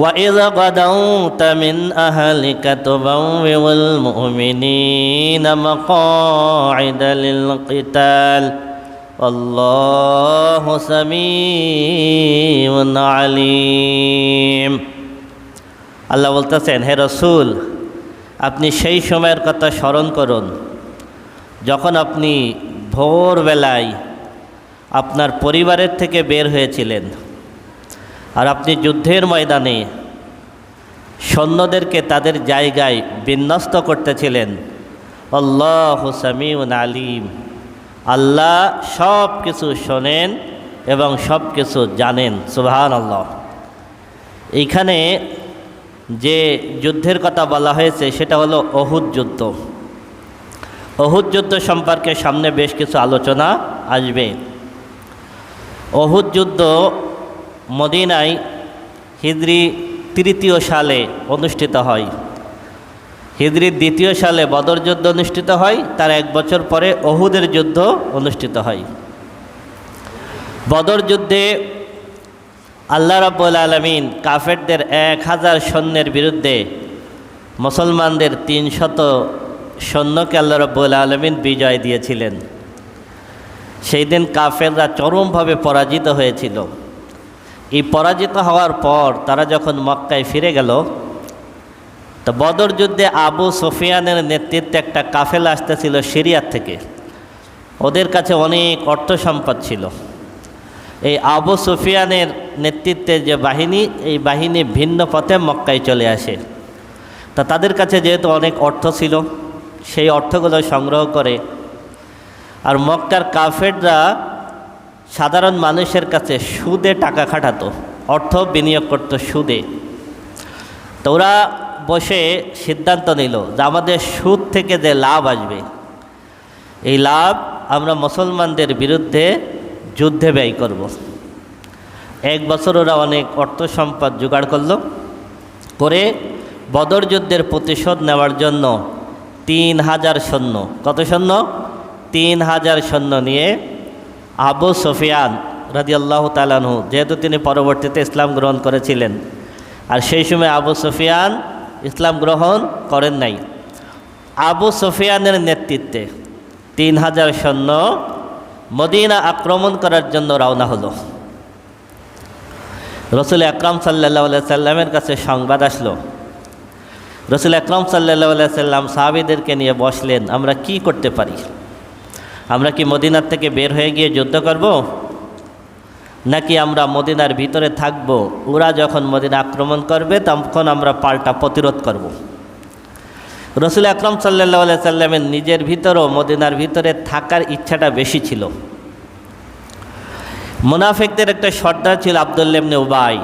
وإذ غدوت من أهلك تبوئ المؤمنين مقاعد للقتال والله سميع عليم। আল্লাহ বলতেছেন, হে রসূল, আপনি সেই সময়ের কথা স্মরণ করুন যখন আপনি ভোরবেলায় আপনার পরিবারের থেকে বের হয়েছিলেন আর আপনি যুদ্ধের ময়দানে সৈন্যদেরকে তাদের জায়গায় বিন্যস্ত করতেছিলেন। আল্লাহু সামিউন আলিম, আল্লাহ সব কিছু শোনেন এবং সব কিছু জানেন। সুবহানাল্লাহ। এইখানে যে যুদ্ধের কথা বলা হয়েছে সেটা হলো উহুদ যুদ্ধ। উহুদ যুদ্ধ সম্পর্কে সামনে বেশ কিছু আলোচনা আসবে। উহুদ যুদ্ধ মদিনায় হিজরি ৩য় সালে অনুষ্ঠিত হয়। হিজরি ২য় সালে বদর যুদ্ধ অনুষ্ঠিত হয়, তার এক বছর পরে উহুদের যুদ্ধ অনুষ্ঠিত হয়। বদর যুদ্ধে আল্লাহ রাব্বুল আলামিন কাফেরদের ১,০০০ সৈন্যের বিরুদ্ধে মুসলমানদের ৩০০ সৈন্যকে আল্লাহ রাব্বুল আলামিন বিজয় দিয়েছিলেন। সেই দিন কাফেররা চরমভাবে পরাজিত হয়েছিল। এই পরাজিত হওয়ার পর তারা যখন মক্কায় ফিরে গেল, তো বদর যুদ্ধে আবু সুফিয়ানের নেতৃত্বে একটা কাফেলা আসতেছিল সিরিয়ার থেকে। ওদের কাছে অনেক অর্থ সম্পদ ছিল। এই আবু সুফিয়ানের নেতৃত্বে যে বাহিনী, এই বাহিনী ভিন্ন পথে মক্কায় চলে আসে। তা তাদের কাছে যেহেতু অনেক অর্থ ছিল, সেই অর্থগুলো সংগ্রহ করে আর মক্কার কাফেররা সাধারণ মানুষের কাছে সুদে টাকা খাটাতো, অর্থ বিনিয়োগ করত সুদে। তো ওরা বসে সিদ্ধান্ত নিল যে আমাদের সুদ থেকে যে লাভ আসবে, এই লাভ আমরা মুসলমানদের বিরুদ্ধে যুদ্ধে ব্যয় করব। এক বছর ওরা অনেক অর্থ সম্পদ জোগাড় করে বদর যুদ্ধের প্রতিশোধ নেওয়ার জন্য ৩,০০০ সৈন্য, কত সৈন্য? ৩,০০০ সৈন্য নিয়ে আবু সুফিয়ান রাদিয়াল্লাহু তাআলা আনহু, যেহেতু তিনি পরবর্তীতে ইসলাম গ্রহণ করেছিলেন, আর সেই সময় আবু সুফিয়ান ইসলাম গ্রহণ করেন নাই, আবু সুফিয়ানের নেতৃত্বে ৩,০০০ সৈন্য মদিনা আক্রমণ করার জন্য রওনা হলো। রসুল আকরাম সাল্লাল্লাহু আলাইহি সাল্লামের কাছে সংবাদ আসলো। রসুল আকরাম সাল্লাল্লাহু আলাইহি সাল্লাম সাহাবীদেরকে নিয়ে বসলেন, আমরা কি করতে পারি? আমরা কি মদিনার থেকে বের হয়ে গিয়ে যুদ্ধ করব, নাকি আমরা মদিনার ভিতরে থাকব? ওরা যখন মদিনা আক্রমণ করবে তখন আমরা পাল্টা প্রতিরোধ করব। রসুল আকরাম সাল্লাল্লাহু আলাইহি সাল্লামের নিজের ভিতরেও মদিনার ভিতরে থাকার ইচ্ছাটা বেশি ছিল। মুনাফিকদের একটা সর্দার ছিল আব্দুল্লাহ ইবনে উবাই।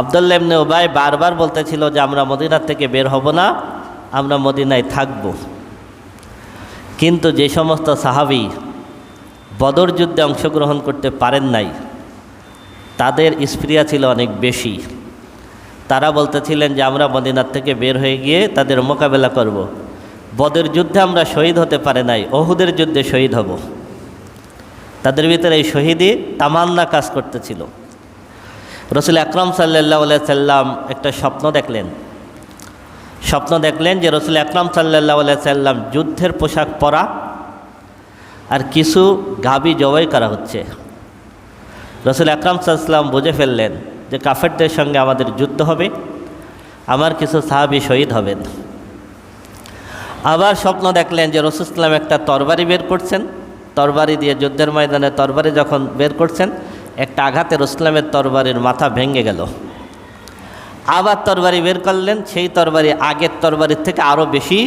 আব্দুল্লাহ ইবনে উবাই বারবার বলতেছিল যে আমরা মদিনার থেকে বের হব না, আমরা মদিনায় থাকব। কিন্তু যে সমস্ত সাহাবী বদর যুদ্ধে অংশগ্রহণ করতে পারেন নাই, তাদের স্পৃহা ছিল অনেক বেশি। তারা বলতেছিলেন যে আমরা মদিনার থেকে বের হয়ে গিয়ে তাদের মোকাবেলা করব। বদর যুদ্ধে আমরা শহীদ হতে পারে নাই, উহুদের যুদ্ধে শহীদ হব। তাদের ভিতরে এই শহীদই তামান্না কাজ করতেছিল। রসুল আকরাম সাল্লাল্লাহু আলাইহি সাল্লাম একটা স্বপ্ন দেখলেন যে রসুল আকরাম সাল্লাল্লাহু আলাইহি সাল্লাম যুদ্ধের পোশাক পরা আর কিছু গাভী জবাই করা হচ্ছে। রসুল আকরাম সাল্লাল্লাহু আলাইহি সাল্লাম বুঝে ফেললেন যে কাফেরদের সঙ্গে আমাদের যুদ্ধ হবে, আমার কিছু সাহাবী শহীদ হবেন। আবার স্বপ্ন দেখলেন যে রসুল সাল্লাম একটা তরবারি বের করছেন, তরবারি দিয়ে যুদ্ধের ময়দানে তরবারি যখন বের করছেন, একটা আঘাতে রসুলের তরবারির মাথা ভেঙে গেল। আবার তরবারি বের করলেন, সেই তরবারি আগের তরবারির থেকে আরও বেশি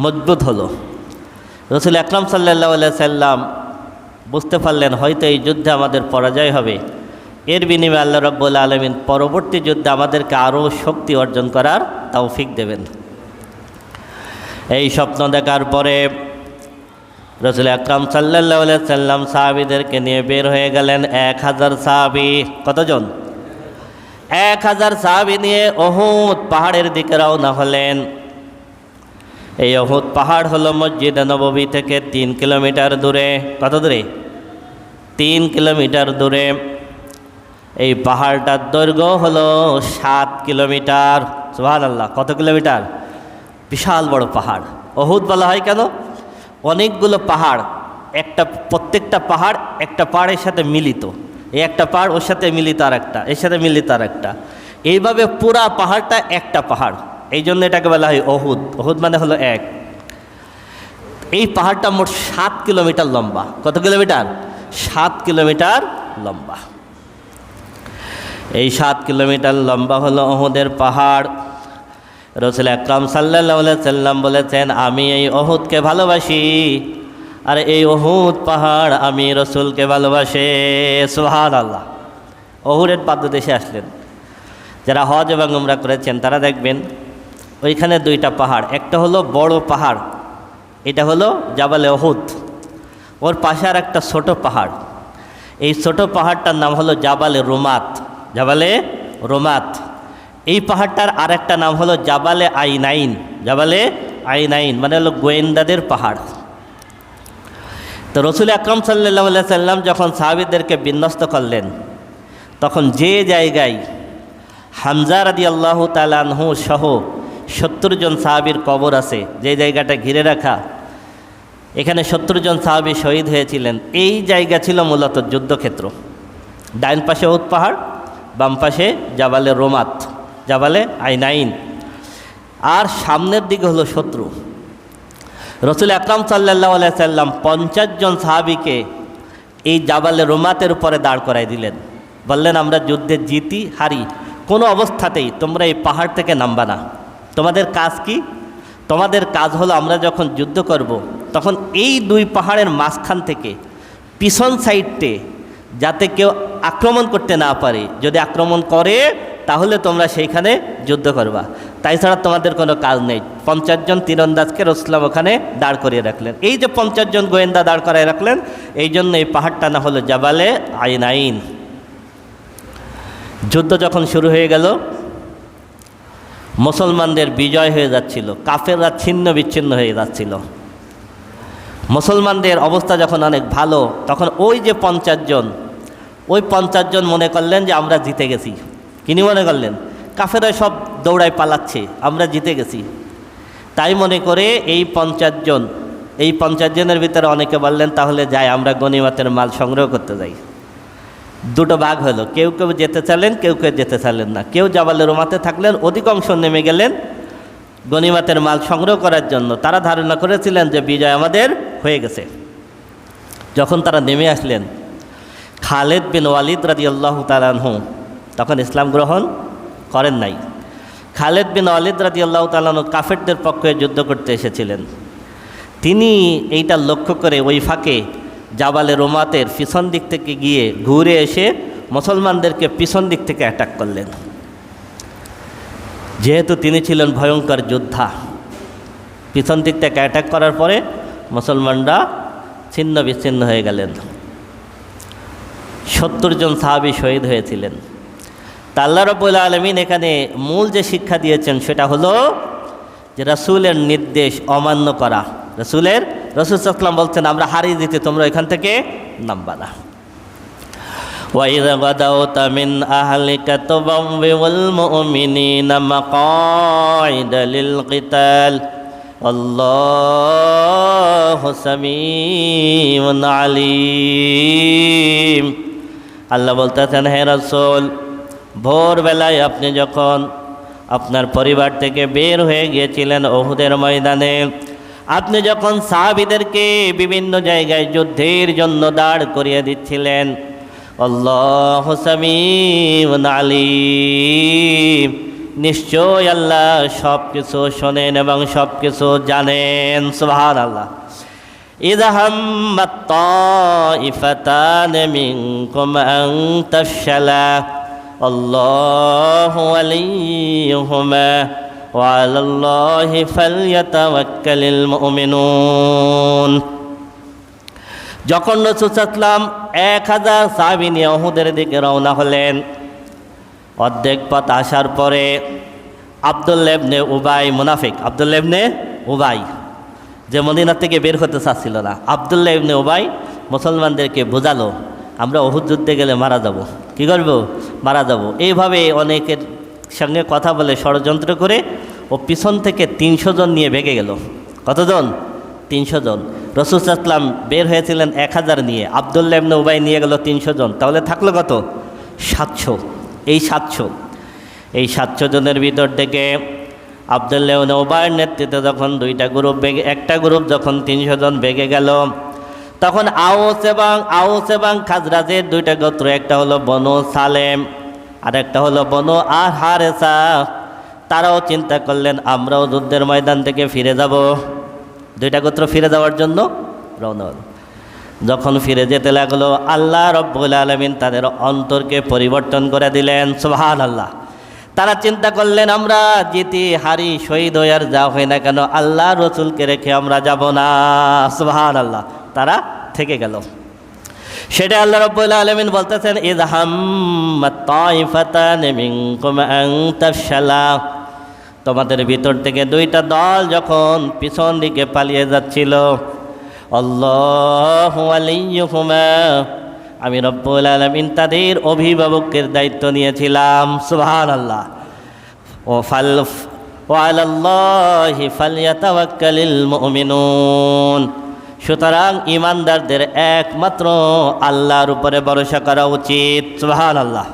মজবুত হলো। রসুল আকরাম সাল্লাল্লাহু আলাইহি সাল্লাম বুঝতে পারলেন হয়তো এই যুদ্ধে আমাদের পরাজয় হবে, এর বিনিময়ে আল্লাহ রাব্বুল আলামিন পরবর্তী যুদ্ধে আমাদেরকে আরও শক্তি অর্জন করার তৌফিক দেবেন। এই স্বপ্ন দেখার পরে রসুল আকরাম সাল্লাল্লাহু আলাইহি সাল্লাম সাহাবীদেরকে নিয়ে বের হয়ে গেলেন। ১,০০০ সাহাবী, কতজন? ১,০০০ সাহাবী নিয়ে উহুদ পাহাড়ের দিকে রওনা হলেন। এই উহুদ পাহাড় হলো মসজিদে নববী থেকে ৩ কিলোমিটার দূরে। কত দূরে? ৩ কিলোমিটার দূরে। এই পাহাড়টার দৈর্ঘ্য হলো 7 কিলোমিটার। সুবহানাল্লাহ, কত কিলোমিটার? বিশাল বড় পাহাড়। উহুদ বলা হয় কেন? অনেকগুলো পাহাড়, প্রত্যেকটা পাহাড় একটা পাহাড়ের সাথে মিলিত, এই একটা পাহাড় ওর সাথে মিলিত আর একটা, এর সাথে মিলিত আর একটা, এইভাবে পুরা পাহাড়টা একটা পাহাড়, এই জন্য এটাকে বলা হয় উহুদ। উহুদ মানে হলো এক। এই পাহাড়টা মোট 7 কিলোমিটার লম্বা। কত কিলোমিটার? 7 কিলোমিটার লম্বা। এই 7 কিলোমিটার লম্বা হলো উহুদের পাহাড়। রাসূল আকরাম সাল্লাল্লাহু আলাইহি সাল্লাম বলেছেন, আমি এই উহুদকে ভালোবাসি, আর এই উহুদ পাহাড় আমি রাসূলকে ভালোবাসে। সুবহানাল্লাহ। উহুদের পাদদেশে আসলেন, যারা হজ এবং উমরা করেছেন তারা দেখবেন ওইখানে দুইটা পাহাড়, একটা হলো বড় পাহাড়, এটা হলো জাবালে উহুদ, ওর পাশে আর একটা ছোট পাহাড়, এই ছোট পাহাড়টার নাম হলো জাবালে রুমাত। জাবালে রুমাত। এই পাহাড়টার আর একটা নাম হলো জাবালে আইনাইন। জাবালে আইনাইন মানে হলো গোয়েন্দাদের পাহাড়। তো রাসূল আকরাম সাল্লাল্লাহু আলাইহি সাল্লাম যখন সাহাবীদেরকে বিন্যস্ত করলেন, তখন যে জায়গায় হামজা রাদিয়াল্লাহু তাআলা আনহু সহ 70 জন সাহাবীর কবর আছে, যে জায়গাটা ঘিরে রাখা, এখানে 70 জন সাহাবী শহীদ হয়েছিলেন, এই জায়গা ছিল মূলত যুদ্ধক্ষেত্র। ডাইন পাশে উহুদ পাহাড়, বাম পাশে জাবালে রোমাত, জাবালে আইনাইন, আর সামনের দিকে হলো শত্রু। রাসূল আকরাম সাল্লাল্লাহু আলাইহি সাল্লাম 50 জন সাহাবীকে এই জাবালে রোমাতের উপরে দাঁড় করাই দিলেন। বললেন, আমরা যুদ্ধে জিতি হারি, কোনো অবস্থাতেই তোমরা এই পাহাড় থেকে নামবা না। তোমাদের কাজ কি? তোমাদের কাজ হলো আমরা যখন যুদ্ধ করব, তখন এই দুই পাহাড়ের মাঝখান থেকে পিছন সাইডে যাতে কেউ আক্রমণ করতে না পারে, যদি আক্রমণ করে তাহলে তোমরা সেইখানে যুদ্ধ করবা, তাই ছাড়া তোমাদের কোনো কাজ নেই। 50 জন তীরন্দাজকে রাসূলুল্লাহ ওখানে দাঁড় করিয়ে রাখলেন। এই যে 50 জন গোয়েন্দা দাঁড় করিয়ে রাখলেন, এই জন্য এই পাহাড়টা না হলো জাবালে আইনাইন। যুদ্ধ যখন শুরু হয়ে গেল, মুসলমানদের বিজয় হয়ে যাচ্ছিল, কাফেররা ছিন্ন বিচ্ছিন্ন হয়ে যাচ্ছিল। মুসলমানদের অবস্থা যখন অনেক ভালো, তখন ওই যে 50 জন, ওই 50 জন মনে করলেন যে আমরা জিতে গেছি। কিনি মনে করলেন? কাফেররা সব দৌড়ায় পালাচ্ছে, আমরা জিতে গেছি। তাই মনে করে এই 50 জনের ভিতরে অনেকে বললেন, তাহলে যাই আমরা গনিমতের মাল সংগ্রহ করতে যাই। দুটো ভাগ হলো, কেউ কেউ যেতে চাইলেন, কেউ কেউ যেতে চাইলেন না। কেউ জাবালে রোমাতে থাকলেন, অধিকাংশ নেমে গেলেন গনিমতের মাল সংগ্রহ করার জন্য। তারা ধারণা করেছিলেন যে বিজয় আমাদের হয়ে গেছে। যখন তারা নেমে আসলেন, খালিদ বিন ওয়ালিদ রাদিয়াল্লাহু তাআলা আনহু তখন ইসলাম গ্রহণ করেন নাই। খালিদ বিন ওয়ালিদ রাদিয়াল্লাহু তাআলা আনহু কাফেরদের পক্ষে যুদ্ধ করতে এসেছিলেন। তিনি এইটা লক্ষ্য করে ওই ফাঁকে জাবালে রোমাতের পিছন দিক থেকে গিয়ে ঘুরে এসে মুসলমানদেরকে পিছন দিক থেকে অ্যাটাক করলেন। যেহেতু তিনি ছিলেন ভয়ঙ্কর যোদ্ধা, পিছন দিক থেকে অ্যাটাক করার পরে মুসলমানরা ছিন্ন বিচ্ছিন্ন হয়ে গেলেন। 70 জন সাহাবী শহীদ হয়েছিলেন। তা আল্লাহ রাব্বুল আলামিন এখানে মূল যে শিক্ষা দিয়েছেন সেটা হলো যে রাসূলের নির্দেশ অমান্য করা। রাসূল সাল্লাল্লাহু আলাইহি ওয়াসাল্লাম বলছেন, আমরা হারিয়ে দিতে, তোমরা এখান থেকে নামবা না। وَإِذَا غَدَوْتَ مِنْ أَهْلِكَ تُبَوِّئُ الْمُؤْمِنِينَ مَقَاعِدَ لِلْقِتَالِ وَاللَّهُ سَمِيعٌ عَلِيمٌ। আল্লাহ বলতেছেন, হে রাসূল, ভোরবেলায় আপনি যখন আপনার পরিবার থেকে বের হয়ে গিয়েছিলেন উহুদের ময়দানে, আপনি যখন সাহাবীদেরকে বিভিন্ন জায়গায় যুদ্ধের জন্য দাঁড় করিয়ে দিচ্ছিলেন, আল্লাহু সামিউন আলিম, নিশ্চয় আল্লাহ সব কিছু শোনেন এবং সব কিছু জানেন। সুবহানাল্লাহ। ইযা হাম্মাত তাইফাতান মিনকুম আন তাফশালা আল্লাহু ওয়ালিয়ুহুমা ওয়া আলাল্লাহি ফালইয়াতাওয়াক্কালিল মুমিনুন। যখন রাসূল সাল্লাল্লাহু আলাইহি ওয়াসাল্লাম 1000 সাহাবী নিয়ে উহুদের দিকে রওনা হলেন, অর্ধেক পথ আসার পরে আব্দুল্লাহ ইবনে উবাই, মুনাফিক আব্দুল্লাহ ইবনে উবাই, যে মদিনা থেকে বের হতে চাচ্ছিল না, আব্দুল্লাহ ইবনে উবাই মুসলমানদেরকে বোঝালো, আমরা উহুদ যুদ্ধে গেলে মারা যাব। কি করব? মারা যাব। এইভাবে অনেকের সঙ্গে কথা বলে ষড়যন্ত্র করে ও পিছন থেকে 300 জন নিয়ে ভেগে গেল। কতজন? 300 জন। রাসূল সাল্লাল্লাহু আলাইহি ওয়াসাল্লাম বের হয়েছিলেন 1000 নিয়ে, আব্দুল্লাহ ইবনে উবাই নিয়ে গেল 300 জন, তাহলে থাকলো কত? 700। এই 700 জনের ভিতর থেকে আব্দুল্লাহ ইবনে উবাইয়ের নেতৃত্বে যখন একটা গ্রুপ যখন 300 জন ভেগে গেল, তখন আউস এবং খাজরাজের 2টা গোত্র, একটা হলো বনু সালেম আর একটা হলো বনু হারেসা, তারাও চিন্তা করলেন আমরাও যুদ্ধের ময়দান থেকে ফিরে যাব। 2টা গোত্র ফিরে যাওয়ার জন্য রওনা হলো। যখন ফিরে যেতে লাগলো, আল্লাহ রব্বুল আলামিন তাদের অন্তরকে পরিবর্তন করে দিলেন। সুবহানাল্লাহ। তারা চিন্তা করলেন আমরা জিতি হারি শহীদ হই আর যা হয় না কেন, আল্লাহ রসুলকে রেখে আমরা যাব না। সুবহানাল্লাহ। তারা থেকে গেল। সেটা আল্লাহ রাব্বুল আলামিন বলতেছেন, ইয হাম্মাত তাইফাতান মিনকুম আন তাফশালা, তোমাদের ভিতর থেকে 2টা দল যখন পিছন দিকে পালিয়ে যাচ্ছিল, আল্লাহু ওয়ালিয়্যুহুমা, আমি রব্বুল আলামিন তাদের অভিভাবকের দায়িত্ব নিয়েছিলাম। সুবহানাল্লাহ। ওয়া আলাল্লাহি ফালইয়াতাওয়াক্কালিল মুমিনুন, সুতরাং ইমানদারদের একমাত্র আল্লাহর উপরে ভরসা করা উচিত। সুবহানাল্লাহ।